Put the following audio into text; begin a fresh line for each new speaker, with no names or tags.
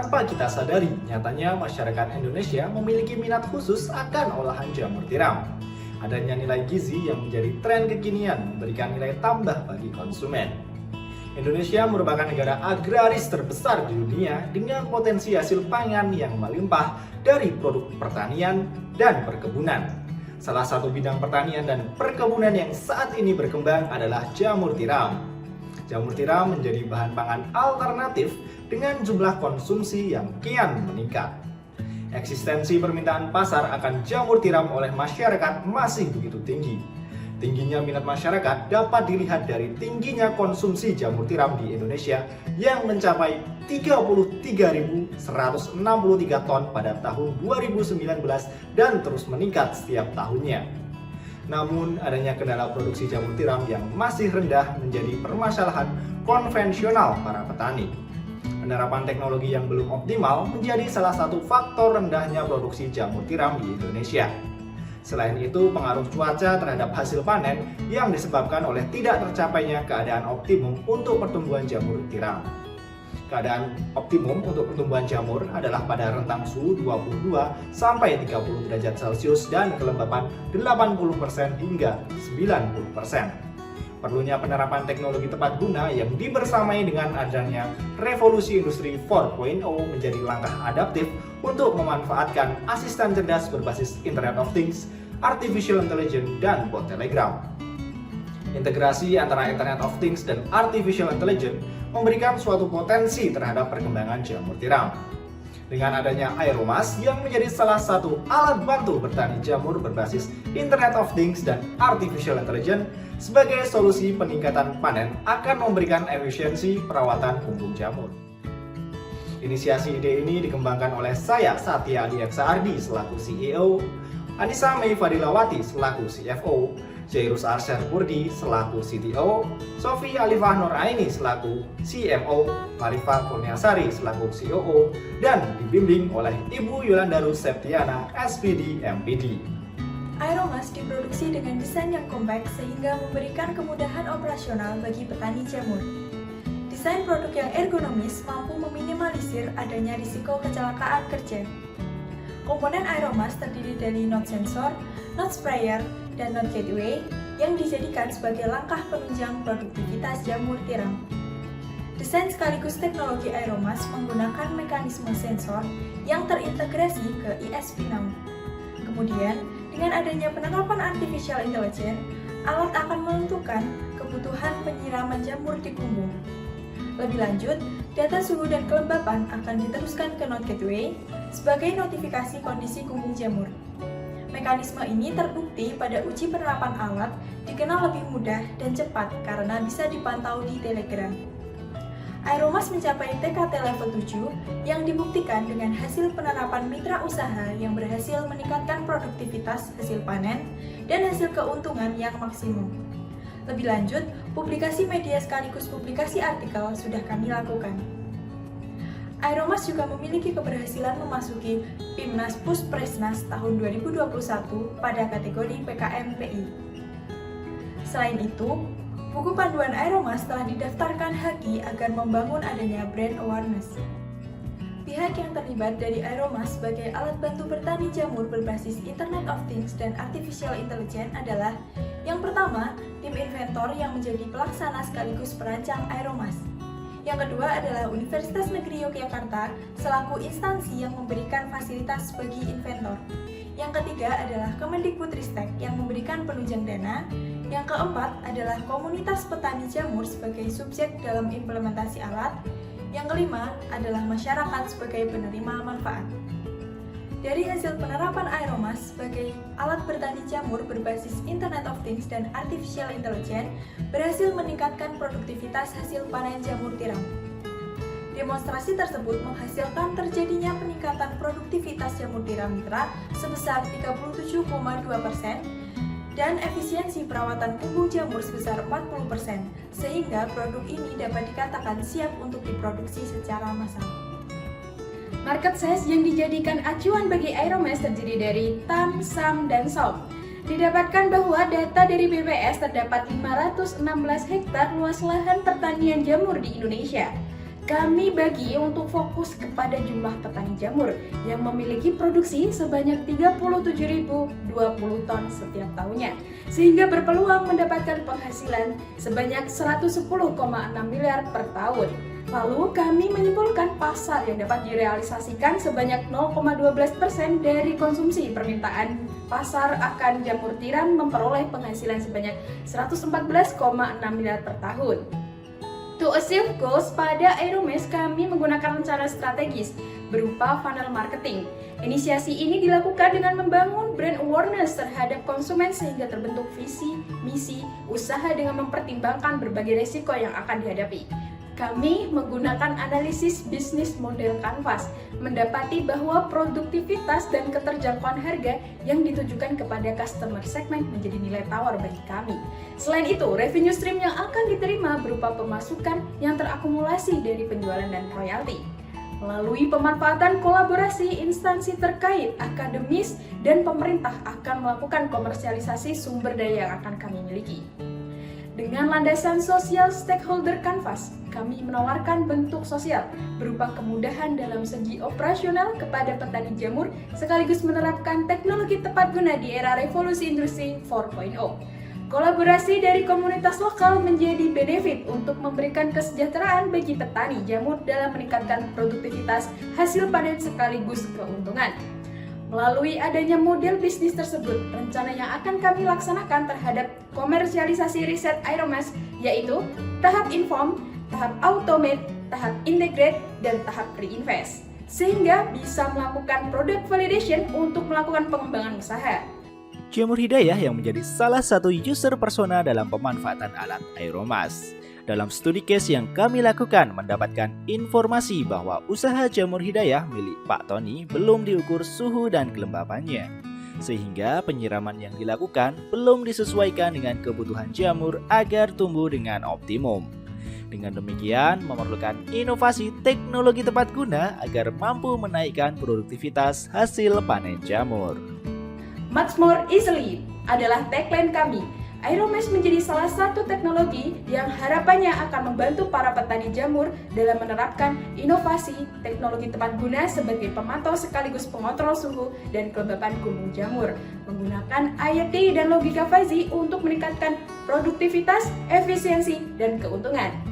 tanpa kita sadari, nyatanya masyarakat Indonesia memiliki minat khusus akan olahan jamur tiram. Adanya nilai gizi yang menjadi tren kekinian memberikan nilai tambah bagi konsumen. Indonesia merupakan negara agraris terbesar di dunia dengan potensi hasil pangan yang melimpah dari produk pertanian dan perkebunan. Salah satu bidang pertanian dan perkebunan yang saat ini berkembang adalah jamur tiram. Jamur tiram menjadi bahan pangan alternatif dengan jumlah konsumsi yang kian meningkat. Eksistensi permintaan pasar akan jamur tiram oleh masyarakat masih begitu tinggi. Tingginya minat masyarakat dapat dilihat dari tingginya konsumsi jamur tiram di Indonesia yang mencapai 33.163 ton pada tahun 2019 dan terus meningkat setiap tahunnya. Namun adanya kendala produksi jamur tiram yang masih rendah menjadi permasalahan konvensional para petani. Penerapan teknologi yang belum optimal menjadi salah satu faktor rendahnya produksi jamur tiram di Indonesia. Selain itu, pengaruh cuaca terhadap hasil panen yang disebabkan oleh tidak tercapainya keadaan optimum untuk pertumbuhan jamur tiram. Keadaan optimum untuk pertumbuhan jamur adalah pada rentang suhu 22 sampai 30 derajat Celcius dan kelembapan 80% hingga 90%. Perlunya penerapan teknologi tepat guna yang dibersamai dengan adanya revolusi industri 4.0 menjadi langkah adaptif untuk memanfaatkan asisten cerdas berbasis Internet of Things, Artificial Intelligence, dan bot Telegram. Integrasi antara Internet of Things dan Artificial Intelligence memberikan suatu potensi terhadap perkembangan jamur tiram. Dengan adanya Aeromas yang menjadi salah satu alat bantu bertani jamur berbasis Internet of Things dan Artificial Intelligence sebagai solusi peningkatan panen akan memberikan efisiensi perawatan punggung jamur. Inisiasi ide ini dikembangkan oleh saya, Satya Adiaksa Ardi selaku CEO, Anissa Mei Fadilawati selaku CFO, Jairus Arsyad Purdi selaku CTO, Sofi Alifah Nuraini selaku CMO, Marifa Kurniasari selaku COO, dan dibimbing oleh Ibu Yolandarus Septiana, SPD MPD.
Aeromas diproduksi dengan desain yang kompak sehingga memberikan kemudahan operasional bagi petani jamur. Desain produk yang ergonomis mampu meminimalisir adanya risiko kecelakaan kerja. Komponen Aeromas terdiri dari node sensor, node sprayer, dan node gateway yang dijadikan sebagai langkah penunjang produktivitas jamur tiram. Desain sekaligus teknologi Aeromas menggunakan mekanisme sensor yang terintegrasi ke ESP6. Kemudian, dengan adanya penerapan Artificial Intelligence, alat akan menentukan kebutuhan penyiraman jamur di punggung. Lebih lanjut, data suhu dan kelembapan akan diteruskan ke node gateway sebagai notifikasi kondisi punggung jamur. Mekanisme ini terbukti pada uji penerapan alat dikenal lebih mudah dan cepat karena bisa dipantau di Telegram. Aeromas mencapai TKT level 7 yang dibuktikan dengan hasil penerapan mitra usaha yang berhasil meningkatkan produktivitas hasil panen dan hasil keuntungan yang maksimum. Lebih lanjut, publikasi media sekaligus publikasi artikel sudah kami lakukan. Aeromas juga memiliki keberhasilan memasuki PIMNAS Puspresnas tahun 2021 pada kategori PKM-PI. Selain itu, buku panduan Aeromas telah didaftarkan HAKI agar membangun adanya brand awareness. Pihak yang terlibat dari Aeromas sebagai alat bantu bertani jamur berbasis Internet of Things dan Artificial Intelligence adalah yang pertama, tim inventor yang menjadi pelaksana sekaligus perancang Aeromas. Yang kedua adalah Universitas Negeri Yogyakarta selaku instansi yang memberikan fasilitas bagi inventor. Yang ketiga adalah Kemendikbudristek yang memberikan penunjang dana. Yang keempat adalah komunitas petani jamur sebagai subjek dalam implementasi alat. Yang kelima adalah masyarakat sebagai penerima manfaat. Dari hasil penerapan Aeromas sebagai alat bertani jamur berbasis Internet of Things dan Artificial Intelligence berhasil meningkatkan produktivitas hasil panen jamur tiram. Demonstrasi tersebut menghasilkan terjadinya peningkatan produktivitas jamur tiram mitra sebesar 37,2% dan efisiensi perawatan punggung jamur sebesar 40%, sehingga produk ini dapat dikatakan siap untuk diproduksi secara massal.
Market size yang dijadikan acuan bagi Aeromas terdiri dari TAM, SAM, dan SOM. Didapatkan bahwa data dari BPS terdapat 516 hektar luas lahan pertanian jamur di Indonesia. Kami bagi untuk fokus kepada jumlah petani jamur yang memiliki produksi sebanyak 37.020 ton setiap tahunnya, sehingga berpeluang mendapatkan penghasilan sebanyak 110,6 miliar per tahun. Lalu kami menyimpulkan pasar yang dapat direalisasikan sebanyak 0,12% dari konsumsi permintaan pasar akan jamur tiram memperoleh penghasilan sebanyak 114,6 miliar per tahun. To achieve goals, pada Aeromesh kami menggunakan rencana strategis berupa funnel marketing. Inisiasi ini dilakukan dengan membangun brand awareness terhadap konsumen sehingga terbentuk visi, misi, usaha dengan mempertimbangkan berbagai risiko yang akan dihadapi. Kami menggunakan analisis bisnis model Canvas, mendapati bahwa produktivitas dan keterjangkauan harga yang ditujukan kepada customer segment menjadi nilai tawar bagi kami. Selain itu, revenue stream yang akan diterima berupa pemasukan yang terakumulasi dari penjualan dan royalti. Melalui pemanfaatan kolaborasi instansi terkait, akademis, dan pemerintah akan melakukan komersialisasi sumber daya yang akan kami miliki. Dengan landasan sosial stakeholder Canvas, kami menawarkan bentuk sosial berupa kemudahan dalam segi operasional kepada petani jamur sekaligus menerapkan teknologi tepat guna di era revolusi industri 4.0. Kolaborasi dari komunitas lokal menjadi benefit untuk memberikan kesejahteraan bagi petani jamur dalam meningkatkan produktivitas hasil panen sekaligus keuntungan. Melalui adanya model bisnis tersebut, rencana yang akan kami laksanakan terhadap komersialisasi riset Aeromesh yaitu tahap inform, tahap automate, tahap integrate, dan tahap reinvest, sehingga bisa melakukan product validation untuk melakukan pengembangan usaha.
Jamur Hidayah yang menjadi salah satu user persona dalam pemanfaatan alat Aeromesh. Dalam studi case yang kami lakukan mendapatkan informasi bahwa usaha Jamur Hidayah milik Pak Tony belum diukur suhu dan kelembapannya, sehingga penyiraman yang dilakukan belum disesuaikan dengan kebutuhan jamur agar tumbuh dengan optimum. Dengan demikian, memerlukan inovasi teknologi tepat guna agar mampu menaikkan produktivitas hasil panen jamur.
Much more easily adalah tagline kami. Aeromesh menjadi salah satu teknologi yang harapannya akan membantu para petani jamur dalam menerapkan inovasi teknologi tepat guna sebagai pemantau sekaligus pengontrol suhu dan kelembapan gunung jamur, menggunakan IoT dan logika fuzzy untuk meningkatkan produktivitas, efisiensi, dan keuntungan.